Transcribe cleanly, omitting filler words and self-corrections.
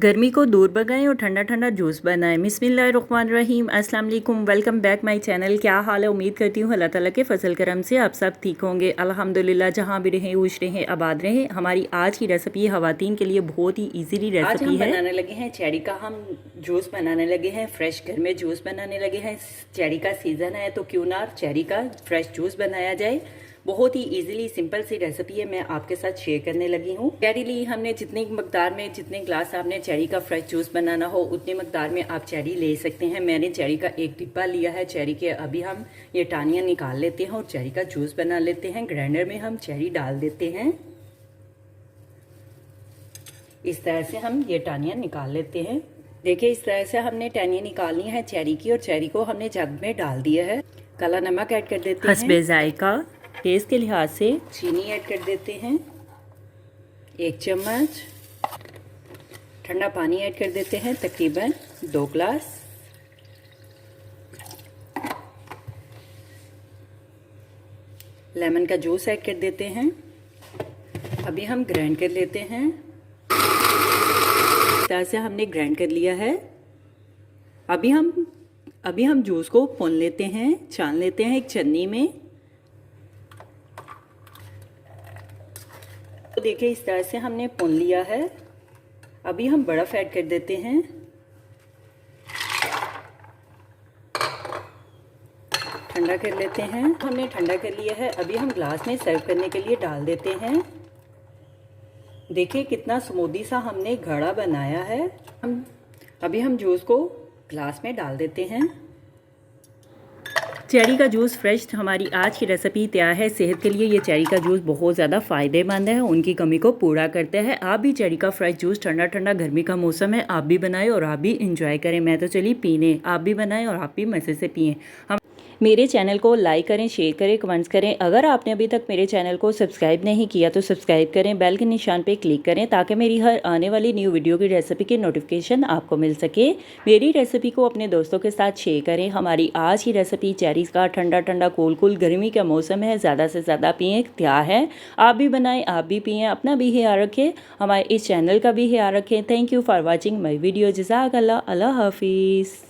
गर्मी को दूर भगाएं और ठंडा ठंडा जूस बनाएं। बिस्मिल्लाहिर्रहमानिर्रहीम, अस्सलाम वालेकुम, वेलकम बैक माय चैनल। क्या हाल है? उम्मीद करती हूँ अल्लाह ताला के फजल करम से आप सब ठीक होंगे। अल्हम्दुलिल्लाह, जहाँ भी रहें खुश रहें, आबाद रहें। हमारी आज की रेसिपी खवातीन के लिए बहुत ही ईजीली रेसिपी है। आज हम बनाने लगे हैं चेरी का, हम जूस बनाने लगे हैं, फ्रेश घर में जूस बनाने लगे हैं। चेरी का सीज़न है तो क्यों ना चेरी का फ्रेश जूस बनाया जाए। बहुत ही इजीली सिंपल सी रेसिपी है, मैं आपके साथ शेयर करने लगी हूँ। चेरी ली हमने, जितनी मकदार में, जितने ग्लास आपने चेरी का फ्रेश जूस बनाना हो उतनी मकदार में आप चेरी ले सकते हैं। मैंने चेरी का एक डिब्बा लिया है चेरी के। अभी हम ये टानियाँ निकाल लेते हैं और चेरी का जूस बना लेते हैं। ग्राइंडर में हम चेरी डाल देते हैं। इस तरह से हम ये टानियाँ निकाल लेते हैं। देखिए, इस तरह से हमने टानियाँ निकालनी है चेरी की, और चेरी को हमने जग में डाल दिया है। काला नमक ऐड कर देते हैं, हस्बे जायका। टेस्ट के लिहाज से चीनी ऐड कर देते हैं 1 चम्मच। ठंडा पानी ऐड कर देते हैं तकरीबन 2 ग्लास। लेमन का जूस ऐड कर देते हैं। अभी हम ग्राइंड कर लेते हैं। इस तरह से हमने ग्राइंड कर लिया है। अभी हम जूस को भून लेते हैं, छान लेते हैं एक छन्नी में। तो देखिए, इस तरह से हमने भून लिया है। अभी हम बर्फ़ ऐड कर देते हैं। ठंडा कर लेते हैं। हमने ठंडा कर लिया है। अभी हम ग्लास में सर्व करने के लिए डाल देते हैं। देखिए कितना स्मूदी सा हमने घड़ा बनाया है। अभी हम जूस को ग्लास में डाल देते हैं। चेरी का जूस फ्रेश हमारी आज की रेसिपी तैयार है। सेहत के लिए ये चेरी का जूस बहुत ज़्यादा फ़ायदेमंद है, उनकी कमी को पूरा करता है। आप भी चेरी का फ्रेश जूस, ठंडा ठंडा गर्मी का मौसम है, आप भी बनाएं और आप भी इंजॉय करें। मैं तो चली पीने, आप भी बनाएं और आप भी मज़े से पिएं। हम मेरे चैनल को लाइक करें, शेयर करें, कमेंट्स करें। अगर आपने अभी तक मेरे चैनल को सब्सक्राइब नहीं किया तो सब्सक्राइब करें, बेल के निशान पे क्लिक करें ताकि मेरी हर आने वाली न्यू वीडियो की रेसिपी की नोटिफिकेशन आपको मिल सके। मेरी रेसिपी को अपने दोस्तों के साथ शेयर करें। हमारी आज की रेसिपी चेरीज का ठंडा ठंडा कूल कूल, गर्मी का मौसम है, ज़्यादा से ज़्यादा पिएँ, क्या है। आप भी बनाएँ, आप भी पिएँ, अपना भी ख्याल रखें, हमारे इस चैनल का भी ख्याल रखें। Thank you for watching my video. जज़ाकल्लाह, अल्लाह हाफिज़।